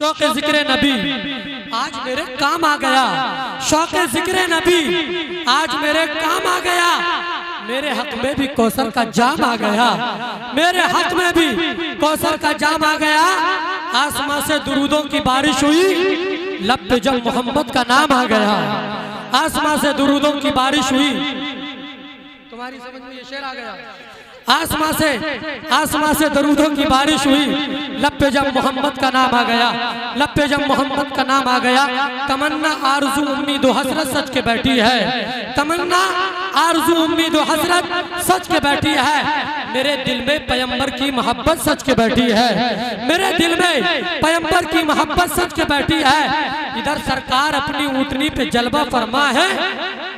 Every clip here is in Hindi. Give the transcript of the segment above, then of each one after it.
शौक़ ज़िक्र नबी आज मेरे काम आ गया। शौक़ ज़िक्र नबी आज मेरे काम आ गया। मेरे हक में भी कौसर का जाम आ गया। मेरे हक में भी कौसर का जाम आ गया। आसमां से दुरूदों की बारिश हुई, लब पे जब मोहम्मद का नाम आ गया। आसमां से दुरूदों की बारिश हुई। तुम्हारी समझ में ये शेर आ गया। आसमां से दरूदों की बारिश हुई, लब पे जब मोहम्मद का नाम आ गया। लब पे जब मोहम्मद का नाम आ गया। तमन्ना आरज़ू उम्मीद हसरत सच के बैठी है। तमन्ना आरज़ू उम्मीद हसरत सच के बैठी है। मेरे दिल में पैगंबर की मोहब्बत सच के बैठी है। मेरे दिल में पैगंबर की मोहब्बत सच के बैठी है। इधर सरकार अपनी ऊँटनी पे जलवा फरमा है,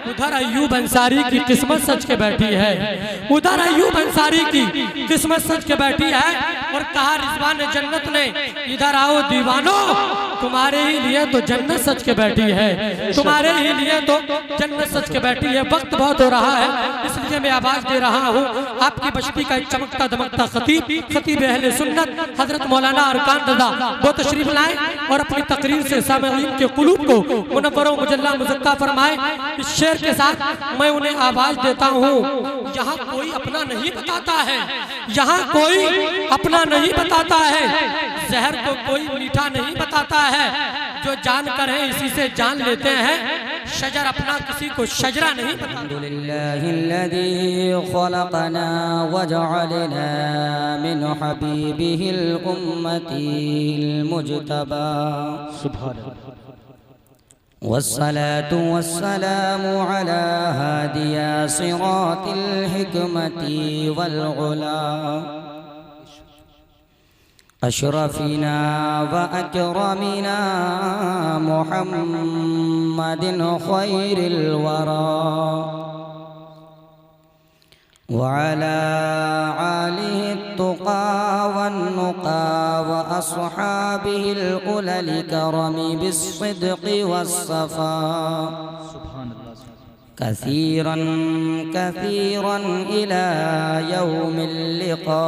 उधर अय्यूब अंसारी की किस्मत सच के बैठी है। उधर अय्यूब अंसारी की किस्मत सच के बैठी है। और कहा रिजवान जन्नत ने, इधर आओ दीवानो, तुम्हारे ही लिए तो जन्नत सच के बैठी है। तुम्हारे ही लिए तो जन्नत सच के बैठी है। वक्त बहुत हो रहा है, इसलिए मैं आवाज दे रहा हूँ। आपकी बस्ती का एक चमकता दमकता खतीब अहले सुन्नत हजरत मौलाना अरकान रज़ा वो तशरीफ लाए और अपनी तकरीर से सामईन के कुलूब को मुनव्वर व मुजल्ला मुज़क्का फरमाए। इस शेर के साथ मैं उन्हें आवाज देता हूँ। यहाँ कोई अपना नहीं बताता है, यहाँ कोई अपना नहीं बताता है। जहर को कोई मीठा नहीं बताता है। जो जान कर है इसी से जान लेते हैं। शजर अपना किसी को शजरा नहीं बताता। अल्हम्दुलिल्लाहिल्लज़ी खलक़ना व जअलना मिन हबीबिहिल उम्मतिल मुज्तबा। सुभान अल्लाह। वस्सलातु वस्सलामु अला हादिया सिरातिल हिकमति वल उला अशरफिना व अकरमिना मुहम्मदिन खैरिल वरा व अला आलिहि तुक़ा वन्नुक़ा व अस्हाबिहिल उलल करमी बिस्सिद्क़ि वस्सफ़ा। कसीरन कसीरन इला यौमिल लिक़ा।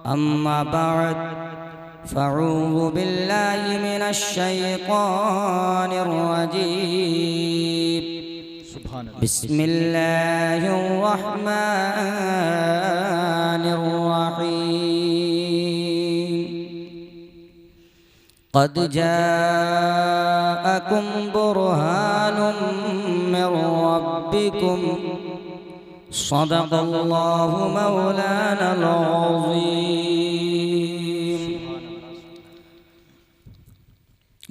अम्मा बअद फ़अऊज़ु बिल्लाहि मिनश शैतानिर रजीम। बिस्मिल्लाहिर रहमानिर रहीम। क़द जाअकुम बुरहानुम मिर रब्बिकुम सदक़ल्लाहु मौलानल अज़ीम।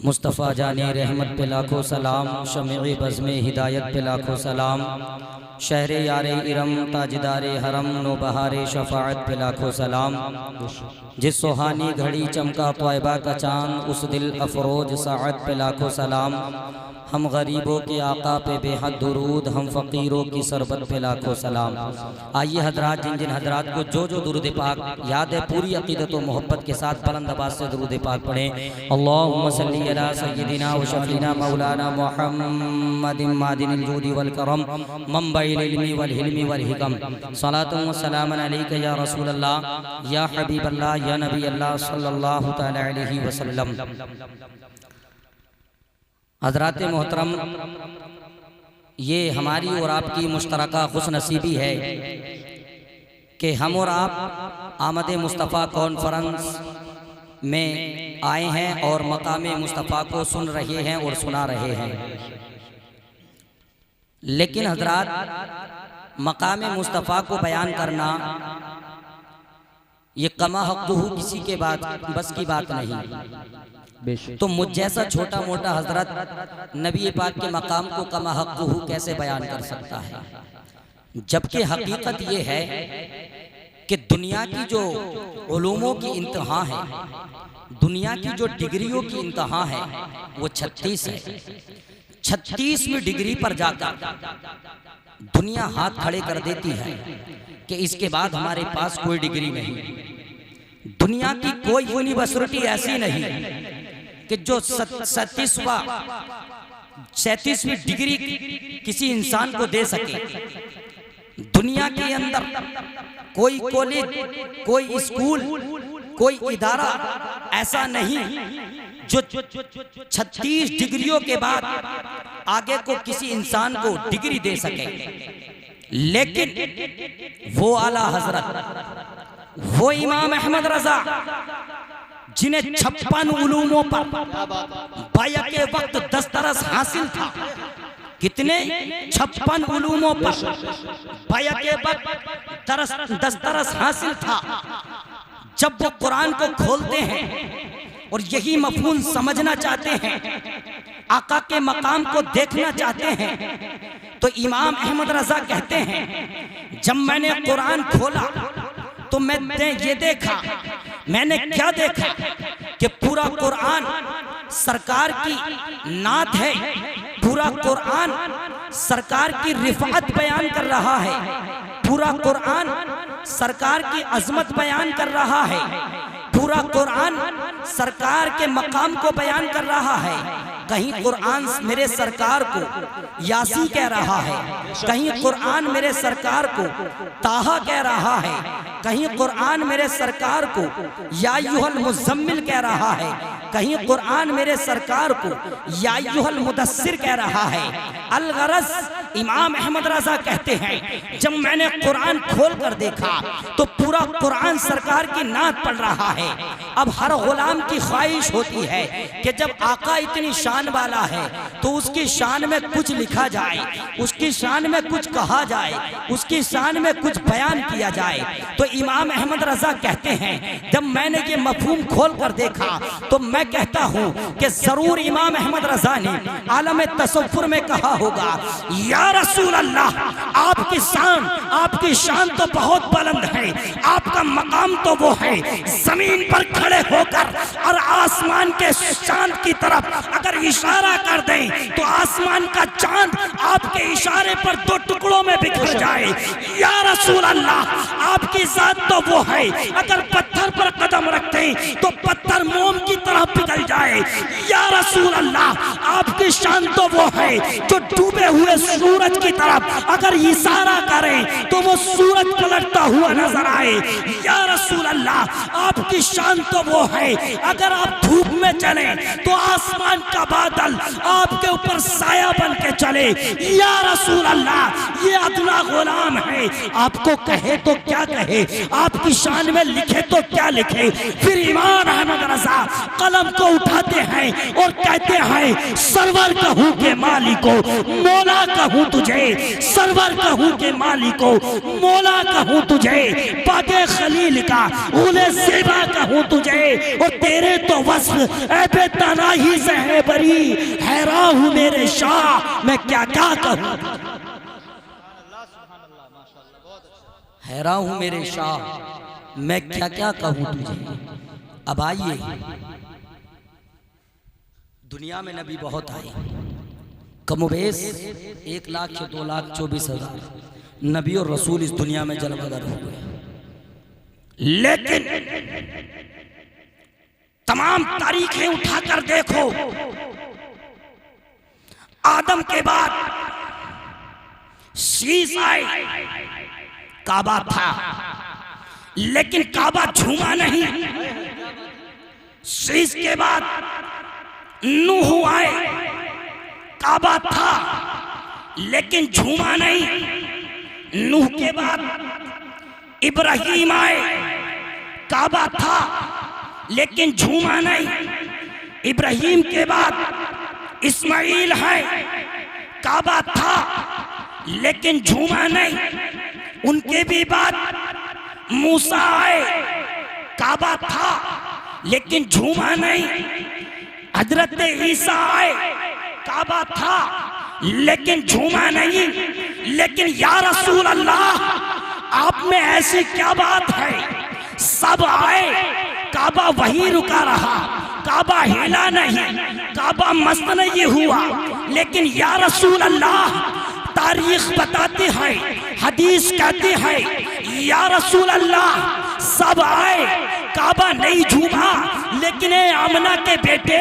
मुस्तफ़ा जाने रहमत पे लाखों सलाम, शमीए बज़्मे हिदायत पे लाखों सलाम, शहरे यारे इरम ताजदारे हरम नौबहारे शफ़ाअत पे लाखों सलाम। जिस सुहानी घड़ी चमका त्वाइबा का चाँद, उस दिल अफरोज साअत पे लाखों सलाम। हम गरीबों के आका पे बेहद दुरूद, हम फ़कीरों की सरबत पे लाखों सलाम। आइए हजरात, जिन जिन हजरात को जो जो दुरूद पाक याद है, पूरी अक़ीदत व मोहब्बत के साथ बुलंद आवाज़ से दुरूद पाक पढ़ें। अल्लाहुम्मा सल्ली अला सय्यिदिना व शफ़ीना मौलाना मुहम्मदिन मादिनिल जूदि वल करम मंबइल इल्मी वल हिल्मी वल हिकम। सलातुन व सलामुन अलैका या रसूलल्लाह या हबीबल्लाह या नबी अल्लाह सल्लल्लाहु तआला अलैहि वसल्लम। हज़रात मोहतरम, ये हमारी और आपकी मुश्तरका खुशनसीबी है कि हम और आप आमद मुस्तफ़ा कॉन्फ्रेंस में आए हैं और मकाम मुस्तफ़ा को सुन रहे हैं और सुना रहे हैं। लेकिन हज़रात, मकाम मुस्तफ़ा को बयान करना ये कमा हक़्क़ुहु किसी के बस की बात नहीं। तो मुझ जैसा छोटा मोटा हजरत नबी पाक के मकाम को कमा हक़्क़ुहु कैसे बयान कर सकता है? जबकि हकीकत ये है कि दुनिया की जो उलूमों की इंतहा है, दुनिया की जो डिग्रियों की इंतहा है, वो 36 है। 36वीं डिग्री पर जाकर दुनिया हाथ खड़े कर देती है कि इसके बाद हमारे पास कोई डिग्री नहीं। दुनिया की कोई यूनिवर्सिटी ऐसी नहीं कि जो 37वीं डिग्री किसी इंसान को दे सके। दुनिया के अंदर कोई कॉलेज, कोई स्कूल, कोई इदारा ऐसा नहीं जो 36 डिग्रियों के बाद आगे को किसी इंसान को डिग्री दे सके, लेकिन वो आला हजरत, वो इमाम अहमद रजा जिन्हें 56 उलूमों पर बैक वक्त दस्तरस हासिल था। कितने? 56 उलूमों पर बैक वक्त दस्तरस हासिल था। जब वो कुरान को खोलते हैं और यही मफहूम समझना चाहते हैं, आका के मकाम को देखना चाहते हैं, तो इमाम अहमद रजा कहते हैं जब मैंने कुरान खोला तो मैंने ये देखा, मैंने क्या देखा कि पूरा कुरान सरकार की नात है, पूरा कुरान सरकार की रिफात बयान कर रहा है, पूरा कुरान सरकार की अजमत बयान कर रहा है, पूरा कुरान सरकार के मकाम को बयान कर रहा है। कहीं कुरान मेरे सरकार को यासी कह रहा है, कहीं कुरान मेरे सरकार को ताहा कह रहा है, कहीं कुरान मेरे सरकार को या अय्युहल मुज़म्मिल कह रहा है, कहीं कुरान मेरे सरकार को या अय्युहल मुदस्सिर कह रहा है। अलगरज इमाम अहमद रजा कहते हैं जब मैंने कुरान खोल कर देखा तो पूरा कुरान सरकार की नात पढ़ रहा है। अब हर गुलाम की ख्वाहिश होती है कि जब आका इतनी शान वाला है तो उसकी शान में कुछ लिखा जाए, उसकी शान में कुछ कहा जाए, उसकी शान में कुछ बयान किया जाए। तो इमाम अहमद रजा कहते हैं जब मैंने ये मफहूम खोल कर देखा तो मैं कहता हूँ कि जरूर इमाम अहमद रजा ने आलम तसव्वुर में कहा होगा, या रसूल अल्लाह, आपकी शान तो बहुत बुलंद है, आपका मकाम तो वो है, जमीन पर खड़े होकर और आसमान के चांद की तरफ अगर इशारा कर दें तो आसमान का चांद आपके इशारे पर 2 टुकड़ों में बिखर जाए। या रसूल अल्लाह, आपकी जात तो वो है, अगर पत्थर पर कदम रखते हैं तो पत्थर मोम की तरह पिघल जाए। या रसूल अल्लाह, आपकी शान तो वो है जो डूबे हुए सूरज की तरफ अगर इशारा करें तो वो सूरज पलटता हुआ नजर आए। या रसूल अल्लाह, आपकी शान तो वो है अगर आप धूप में चले तो आसमान का बादल आपके ऊपर साया बन के चले। या रसूल अल्लाह, ये अदना गुलाम है, आपको कहे तो क्या कहे, आपकी शान में लिखे तो क्या लिखे। फिर इमाम अहमद रजा कलम को उठाते हैं और कहते हैं, सरवर कहूँ के मालिको, मौला कहूँ तुझे, सरवर कहूँ के मालिको, मौला कहूँ तुझे, पाके खलील का उन्हें ज़ेबा कहूँ तुझे, और तेरे तो वस्फ ऐबे तनाही से है बरी, हैरान हूँ मेरे शाह मैं क्या क्या कहूँ, हैरान हूँ मेरे शाह मैं क्या क्या कहूँ तुझे। अब आइए, दुनिया में नबी बहुत आए, कमोबेश 1,00,000 से 2,24,000 नबी और रसूल इस दुनिया में जलवागर हो गए, लेकिन तमाम तारीखें उठाकर देखो, आदम के बाद शीश आए, काबा था, लेकिन काबा झूमा नहीं। शीश के बाद नूह आए, काबा था लेकिन झूमा नहीं। नूह के बाद इब्राहिम आए, काबा था लेकिन झूमा नहीं। इब्राहिम के बाद इस्माइल है, काबा था लेकिन झूमा नहीं। उनके भी बाद मूसा आए, काबा था लेकिन झूमा नहीं। हजरत ईसा आए, काबा था लेकिन झूमा नहीं। लेकिन या रसूल अल्लाह, आप में ऐसी क्या बात है, सब आए, काबा वहीं रुका रहा, काबा हिला नहीं, काबा मस्त नहीं हुआ। लेकिन या रसूल अल्लाह, तारीख बताती है, हदीस कहती है, या रसूल अल्लाह सब आए, काबा नहीं झूमा, लेकिन ए आमना के बेटे,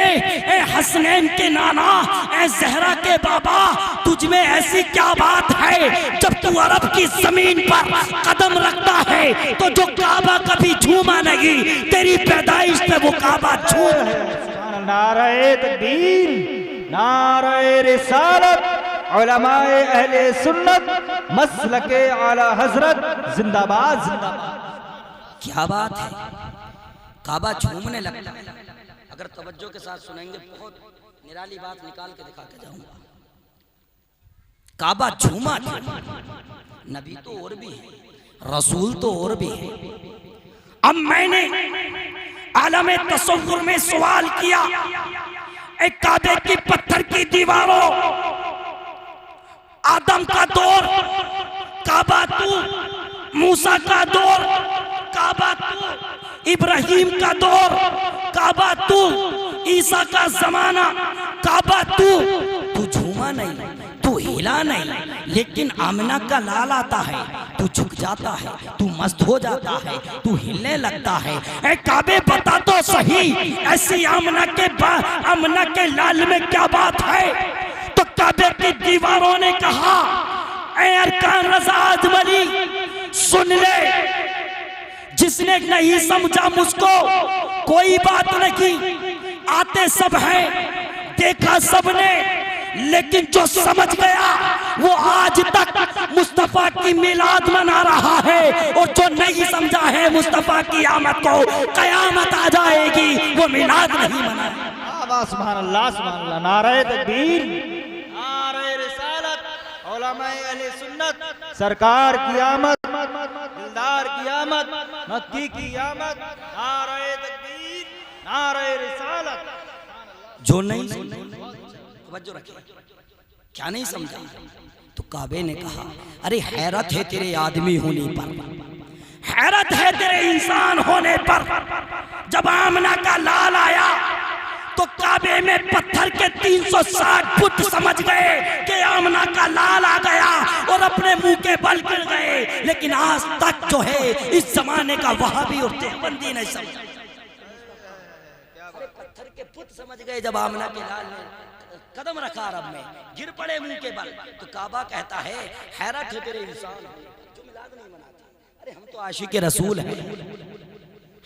ए हसनैन के नाना, ए जहरा के बाबा, तुझ में ऐसी क्या बात है जब तू अरब की जमीन पर कदम रखता है तो जो काबा कभी झूमा नहीं, तेरी पैदाइश पे वो काबा झूम है। नारे तकबीर, नारे रिसालत, उलमाए अहले सुन्नत, मसलके आला हजरत, जिंदाबाद जिंदाबाद। क्या बात है, काबा झूमने लगता है। अगर तवज्जो के साथ सुनेंगे बहुत निराली बात निकाल के दिखा के जाऊंगा। काबा झूमा क्यों? नबी तो और भी है, रसूल तो और भी है। अब मैंने आलम तसव्वुर में सवाल किया, एक काबे की पत्थर की दीवारों, आदम का दौर काबा तू, मूसा का दौर काबा तू, इब्राहिम का दौर काबा तू, ईसा का जमाना काबा तू। तू झूमा नहीं, तू हिला नहीं, लेकिन आमना का लाल आता है, तू झुक जाता है, तू मस्त हो जाता है, तू हिलने लगता है। ए काबे बता तो सही, ऐसी आमना के लाल में क्या बात है? तो काबे की दीवारों ने कहा, ए अरकान रज़ा आजमली सुन ले, जिसने नहीं समझा मुझको कोई बात नहीं, आते सब हैं, देखा सबने, लेकिन जो समझ गया वो आज तक मुस्तफा की मिलाद मना रहा है, और जो नहीं समझा है मुस्तफा की आमद को कयामत आ जाएगी वो मिलाद नहीं मना। सुभान अल्लाह, सुभान अल्लाह। नारे तकबीर, नारे रिसालत, उलमाए अहले सुन्नत, सरकार की आमद, दिलदार की आमद, मक्की की आमद। नारे तकबीर, नारे रिसालत। जो नहीं तवज्जो रखे, क्या नहीं समझा? तो काबे ने कहा, अरे हैरत है तेरे आदमी होने पर, हैरत है तेरे इंसान होने पर। जब आमना का लाल आया तो काबे में पत्थर के 360 फुट समझ गए कि आमना का लाल आ गया और अपने मुंह के बल गिर गए। लेकिन आज तक जो है इस जमाने का वहाबी और देवबंदी नहीं समझा। पत्थर के फुट समझ गए जब आमना के लाल ने कदम रखा अरब में, गिर पड़े मुंह के बल। तो काबा कहता है, हैरत है तेरे इंसान जो मिलाद नहीं मनाते। अरे हम तो आशिक रसूल हैं,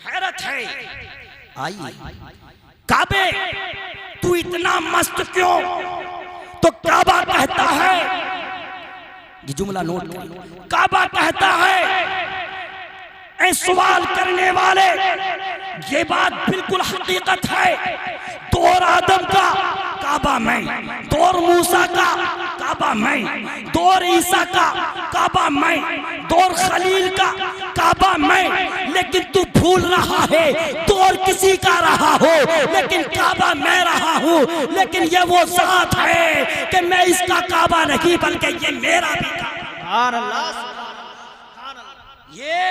हैरत है। आइए काबे तू इतना मस्त क्यों? तो काबा कहता है, ये जुमला नोट करिए, काबा कहता है, ए सवाल करने वाले, ये बात बिल्कुल हकीकत है। दौर आदम का काबा मैं, दौर मूसा का काबा मैं, दौर ईसा का काबा मैं, दौर खलील का काबा मैं। लेकिन तू भूल रहा है दौर किसी का रहा हो, लेकिन काबा मैं रहा हूँ। लेकिन ये वो जात है कि मैं इसका काबा नहीं बल्कि ये मेरा भी काबा, ये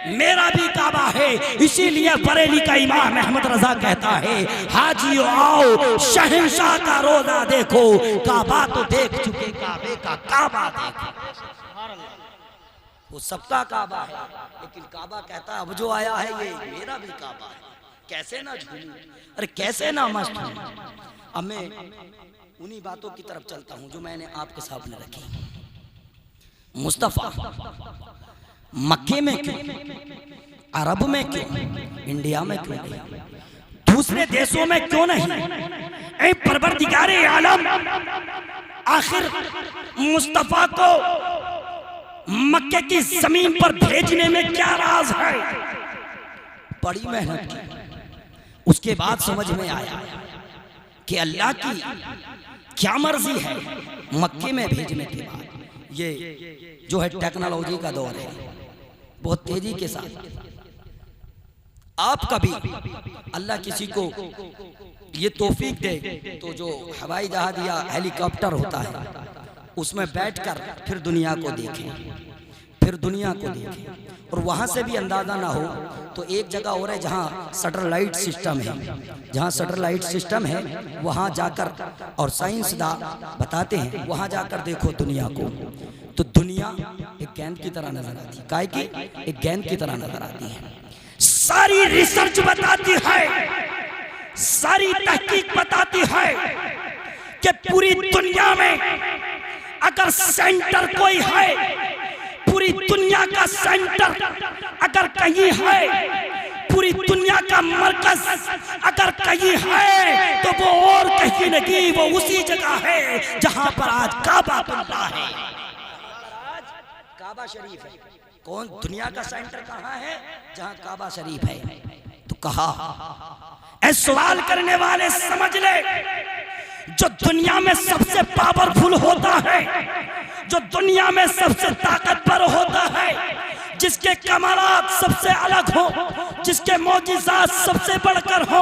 मेरा भी काबा है। इसीलिए बरेली का इमाम अहमद रजा कहता है, हाजियो आओ शहंशाह का रोजा देखो, काबा तो देख चुके, काबे का काबा देखो। वो सबका काबा है, लेकिन काबा कहता है अब जो आया है ये मेरा भी काबा है। कैसे ना झूमूं, अरे कैसे ना मस्त हूं। अब मैं उन्हीं बातों की तरफ चलता हूं जो मैंने आपके सामने रखी। मुस्तफा मक्के में क्यों, अरब में क्यों, इंडिया में क्यों नहीं, दूसरे देशों में क्यों नहीं? ऐ परवरदिगारे आलम, आखिर मुस्तफा को मक्के की जमीन पर भेजने में क्या राज है? बड़ी मेहनत की, उसके बाद समझ में आया कि अल्लाह की क्या मर्जी है। मक्के में भेजने के बाद ये जो है टेक्नोलॉजी का दौर है, बहुत तेजी के साथ। आप कभी अल्लाह किसी को ये तौफीक दे तो जो हवाई जहाज या हेलीकॉप्टर होता है उसमें बैठकर फिर दुनिया को देखें, फिर दुनिया को देखें, और वहाँ से भी अंदाज़ा ना हो तो एक जगह और है जहाँ सैटेलाइट सिस्टम है, जहाँ सैटेलाइट सिस्टम है वहाँ जाकर, और साइंसदान बताते हैं वहाँ जाकर देखो दुनिया को, तो दुनिया एक गेंद की तरह नजर आती है। काय की एक गेंद की तरह नजर आती है। सारी रिसर्च बताती है, सारी तहकीक बताती है कि पूरी दुनिया में अगर सेंटर कोई है, पूरी दुनिया का सेंटर अगर कहीं है, पूरी दुनिया का मरकज अगर कहीं है तो वो और कहीं नहीं, वो उसी जगह है जहां पर आज काबा बनता है। आज काबा शरीफ है। कौन दुनिया का सेंटर कहाँ है? जहाँ काबा शरीफ है। तो कहा ऐ सवाल करने वाले समझ ले, जो दुनिया में सबसे पावरफुल होता है, जो दुनिया में सबसे ताकतवर होता है, जिसके कमालात सबसे अलग हो, जिसके मौजिज़ात सबसे बढ़कर हो,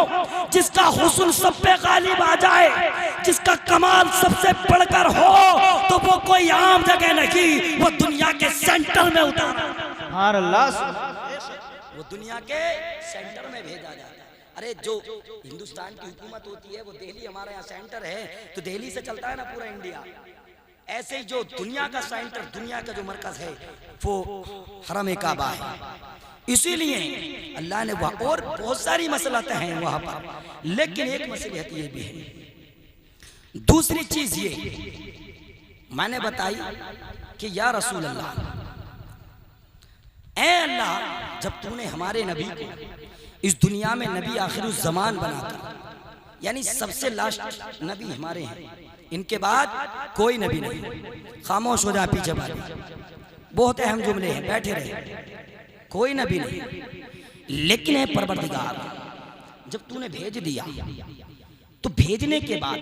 जिसका हुस्न सब पे गालिब आ जाए, जिसका कमाल सबसे बढ़कर हो, तो वो कोई आम जगह नहीं, वो दुनिया के सेंटर में उतारा। वो दुनिया के सेंटर में भेजा जाता है। अरे जो हिंदुस्तान की हुकूमत होती है वो दिल्ली हमारे यहाँ सेंटर है, तो दिल्ली से चलता है ना पूरा इंडिया। ऐसे ही जो दुनिया का सेंटर, दुनिया का जो मरकज है वो हरम काबा है। इसीलिए अल्लाह ने वहाँ और बहुत सारी मसलत हैं वहाँ पर, लेकिन एक मसलहत ये भी है। दूसरी चीज ये मैंने बताई कि या रसूल अल्लाह, ऐ अल्लाह, जब तूने हमारे नबी को इस दुनिया में नबी आखिरुज़ ज़मान बनाकर, यानी सबसे लास्ट नबी हमारे हैं, इनके बाद कोई नबी नहीं, खामोश हो जा पीछे वाले, बहुत अहम जुमले हैं, बैठे रहे, कोई नबी नहीं, लेकिन है परवरदिगार, जब तूने भेज दिया तो भेजने के बाद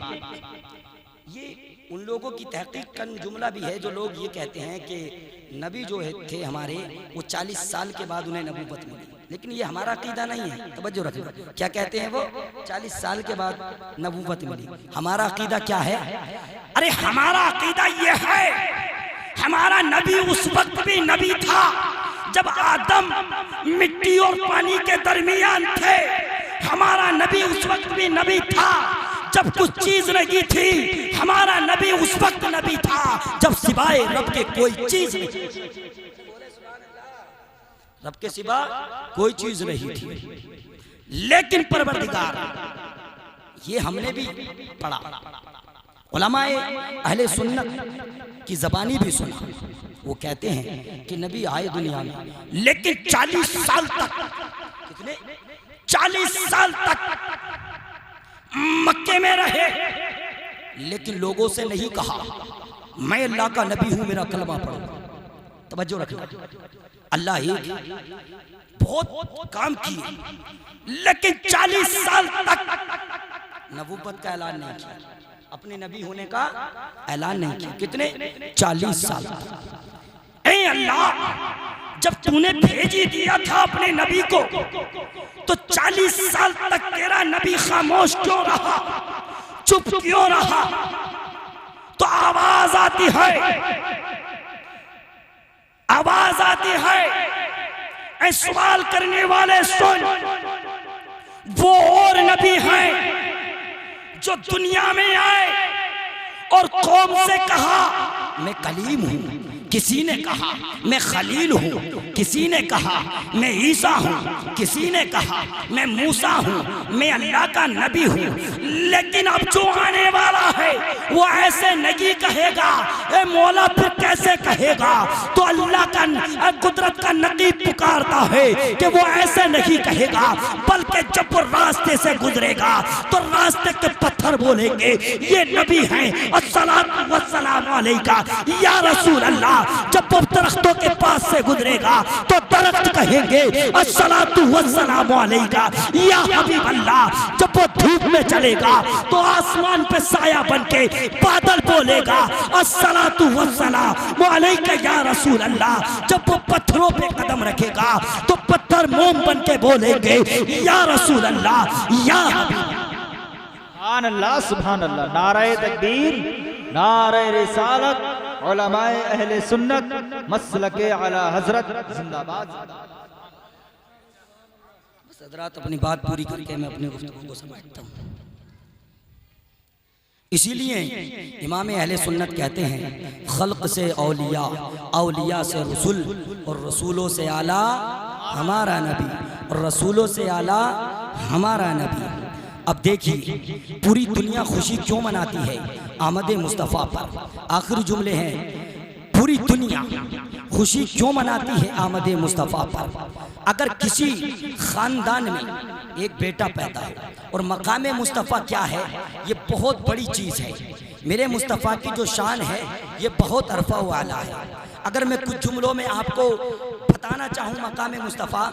ये उन लोगों की तहकीक का जुमला भी है जो लोग ये कहते हैं कि नबी जो थे हमारे वो 40 साल के बाद उन्हें नबूवत मिली, लेकिन ये हमारा अकीदा नहीं है। तवज्जो रखना, क्या कहते हैं वो? 40 साल के बाद नबूवत मिली। हमारा अकीदा क्या है? अरे हमारा अकीदा ये है, हमारा नबी उस वक्त भी नबी था जब आदम मिट्टी और पानी के दरमियान थे। हमारा नबी उस वक्त भी नबी था जब कुछ चीज नहीं थी। हमारा नबी उस वक्त नबी था जब सिवाय रब के कोई चीज नहीं, रब के सिवा कोई चीज नहीं थी। लेकिन परवरदिगार, ये हमने भी पढ़ा, उलमाए अहले सुन्नत की ज़बानी भी सुना। वो कहते हैं कि नबी आए दुनिया में, लेकिन 40 साल तक, कितने 40 साल तक मक्के में रहे, लेकिन लोगों से नहीं कहा मैं अल्लाह का नबी हूं, मेरा कलमा पढ़ो। तवज्जो रखना, अल्लाह ही बहुत काम किए, लेकिन 40 साल तक नबूवत का ऐलान नहीं किया, अपने नबी होने का ऐलान नहीं किया। कितने? 40 साल तक। ऐ अल्लाह, जब तूने भेज ही दिया था अपने नबी को, तो 40 साल तक तेरा नबी खामोश क्यों रहा, चुप क्यों रहा? तो आवाज आती है, आवाज आती है, ऐ सवाल करने वाले सुन, वो और नबी हैं जो दुनिया में आए और कौम से कहा मैं कलीम हूँ, किसी ने कहा मैं खलील हूँ, किसी ने कहा मैं ईसा हूँ, किसी ने कहा मैं मूसा हूँ, मैं अल्लाह का नबी हूँ। लेकिन अब जो आने वाला है वो ऐसे नहीं कहेगा। ए मौला, फिर कैसे कहेगा? तो अल्लाह का कुदरत का नकीब पुकारता है कि वो ऐसे नहीं कहेगा, बल्कि जब वो रास्ते से गुजरेगा तो रास्ते के पत्थर बोलेंगे ये नबी हैं, अस्सलातु वस्सलामु अलैका या रसूल अल्लाह। जब वो दरख्तों के पास से गुजरेगा तो दरख्त कहेंगे अस्सलातु वस्सलामु अलैका या हबीब अल्लाह। जब वो धूप में चलेगा तो आसमान पे साया बनके बादल बोलेगा अस्सलातु वस्सलामु अलैका या रसूल अल्लाह। जब वो पत्थरों पे कदम रखेगा तो पत्थर मोम बनके बोलेंगे या रसूल अल्लाह या हबीब अल्लाह। सुभान अल्लाह। नारे तकबीर, नारे रिसालत, उलमाए अहले सुन्नत मसलके आला हजरत जिंदाबाद। हज़रात अपनी बात पूरी करके मैं अपने गुफ्तगू को समेटता हूँ। इसीलिए इमाम अहले सुन्नत कहते हैं खल्क से औलिया, औलिया से रसूल और रसूलों से आला हमारा नबी। और रसूलों से आला हमारा नबी। अब देखिए पूरी दुनिया खुशी क्यों मनाती है आमद मुस्तफ़ा पर। आखिरी जुमले हैं, पूरी दुनिया खुशी क्यों मनाती है आमद मुस्तफ़ा पर। अगर किसी ख़ानदान में एक बेटा पैदा हो और मकाम मुस्तफ़ा क्या है, ये बहुत बड़ी चीज़ है। मेरे मुस्तफ़ा की जो शान है ये बहुत अरफा वाला है। अगर मैं कुछ जुमलों में आपको बताना चाहूँ मकाम मुस्तफ़ा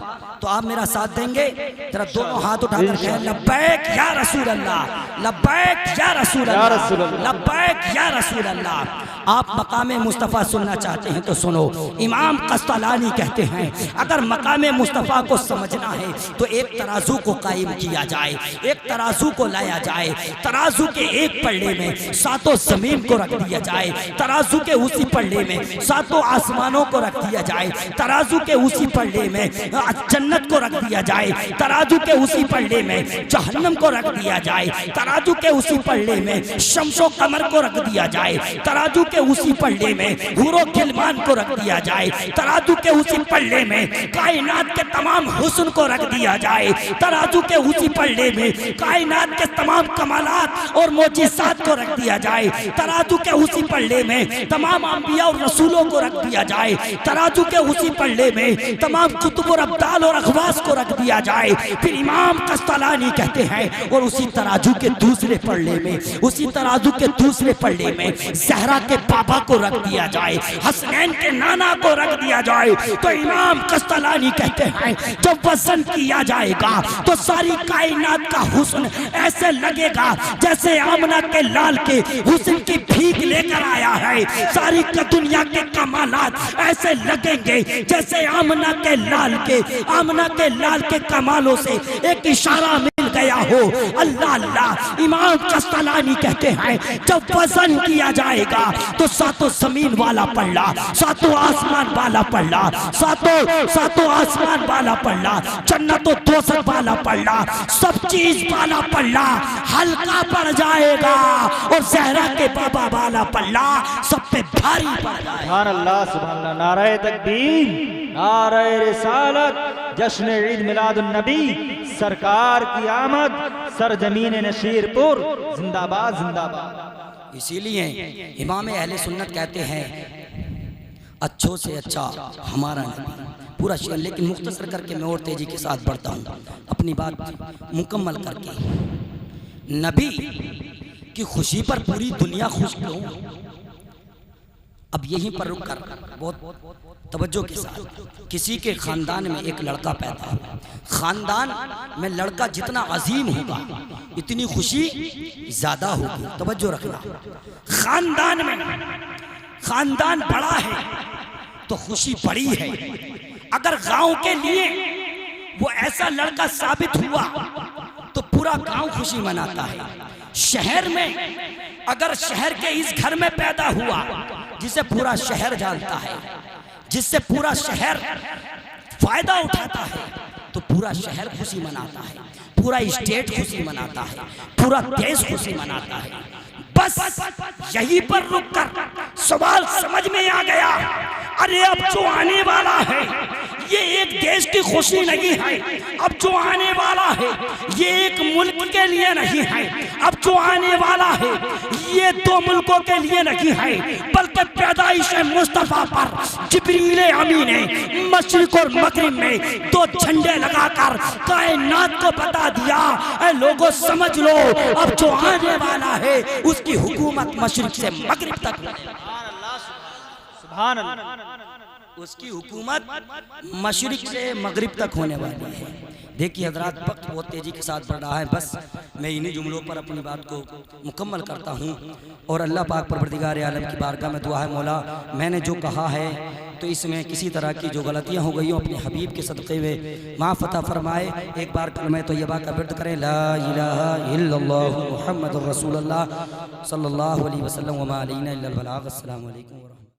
तो आप मेरा साथ देंगे। जरा दोनों हाथ उठाकर कहें लब्बैक या रसूल अल्लाह, लब्बैक या रसूल अल्लाह, लब्बैक या रसूल अल्लाह। आप मकाम मुस्तफ़ा सुनना चाहते हैं तो सुनो। इमाम कस्तालानी कहते हैं अगर मकाम मुस्तफ़ा को समझना है तो एक तराजू को कायम किया जाए, एक तराजू को लाया जाए। तराजू के एक पल्ले में सातों ज़मीन को रख दिया जाए, तराजू के उसी पल्ले में सातों आसमानों को रख दिया जाए, तराजू के उसी पल्ले में जन्नत को रख दिया जाए, तराजू के उसी पल्ले में जहन्नम को रख दिया जाए, तराजू के उसी पल्ले में शम्सो कमर को रख दिया जाए, तराजू के उसी पल्ले में हुरो गिलमान को रख दिया जाए, तराजू के उसी पल्ले में कायनात के तमाम हुस्न को रख दिया जाए, तराजू के उसी पल्ले में कायनात के तमाम कमालात और मोजिज़ात को रख दिया जाए, तराजू के उसी पल्ले में तमाम अंबिया और रसूलों को रख दिया जाए, तराजू के उसी पल्ले में तमाम कुतुब और अब्दाल और अखवास को रख दिया जाए। फिर इमाम कस्तालानी कहते हैं और उसी तराजू के दूसरे पल्ले में, उसी तराजू के दूसरे पल्ले में ज़हरा के बाबा को रख दिया जाए, हसनैन के नाना को रख दिया जाए। तो इमाम कस्तालानी कहते हैं जब वज़न किया जाएगा तो सारी कायनात का हुस्न ऐसे लगेगा जैसे आमना के लाल के हुस्न की भीख लेकर आया है। सारी दुनिया के कमालात ऐसे लगेंगे जैसे आमना के लाल के कमालों से एक इशारा मिल गया हो। अल्लाह अल्लाह। इमाम कस्तालानी कहते हैं जब वज़न किया जाएगा तो सातों ज़मीन वाला पल्ला, सातों आसमान वाला पल्ला, सातों आसमान वाला पल्ला, जन्नत और दोज़ख वाला पल्ला, सब चीज वाला पल्ला हल्का पड़ जाएगा और ज़हरा के बाबा वाला पल्ला सब पे भारी पड़ जाएगा। सुभान अल्लाह, सुभान अल्लाह। नारे तकबीर, नारे रिसालत, जश्न ईद मिलादुन नबी, सरकार की आमद, सरजमीन नशीरपुर जिंदाबाद जिंदाबाद। इसीलिए इमाम अहले सुन्नत कहते हैं अच्छों से अच्छा हमारा नबी। पूरा शेर लेकिन मुख्तसर करके मैं और तेजी के साथ बढ़ता हूँ अपनी बात मुकम्मल करके। नबी की खुशी पर पूरी दुनिया खुश क्यों? अब यहीं पर रुक कर बहुत तवज्जो के साथ, किसी के खानदान में एक लड़का पैदा हुआ, खानदान में लड़का जितना अजीम होगा इतनी खुशी ज्यादा होगी। तवज्जो रखना, खानदान में खानदान बड़ा है तो खुशी बड़ी है। अगर गांव के लिए वो ऐसा लड़का साबित हुआ तो पूरा गांव खुशी मनाता है। शहर में अगर शहर के इस घर में पैदा हुआ जिसे पूरा शहर जानता है, जिससे पूरा शहर फायदा उठाता है, तो पूरा शहर खुशी मनाता है, पूरा स्टेट खुशी मनाता है, पूरा देश खुशी मनाता है। बस यहीं पर रुककर सवाल समझ में आ गया, अरे अब जो आने वाला है ये एक देश की खुशी नहीं है, अब जो आने वाला है ये एक मुल्क के लिए नहीं है, अब जो आने वाला है ये दो मुल्कों के लिए नहीं है, बल्कि पैदाइश मुस्तफा पर जिब्रील अमीन ने मशरिक और मगरिब में दो झंडे लगाकर कायनात को बता दिया, ऐ लोगों समझ लो अब जो आने वाला है उसकी हुकूमत मशरिक से मगरिब तक, सुभान अल्लाह, उसकी हुकूमत मशरिक से मगरिब तक होने वाली है। देखिए हजरात, वक्त बहुत तेज़ी के साथ बढ़ रहा है, बस मैं इन्हीं जुमलों पर अपनी बात को मुकम्मल करता हूँ और अल्लाह पाक परवरदिगार आलम की बारगाह में दुआ है, मौला मैंने जो कहा है तो इसमें किसी तरह की जो गलतियाँ हो गई हों अपने हबीब के सदक़े में माफ़ अता फरमाए। एक बार कलमा तैयबा का विर्द करें, ला इलाहा इल्लल्लाहु मुहम्मदुर रसूलुल्लाह सल्लल्लाहु अलैहि वसल्लम व मा अलैना इल्लल बलाग। अस्सलामु अलैकुम।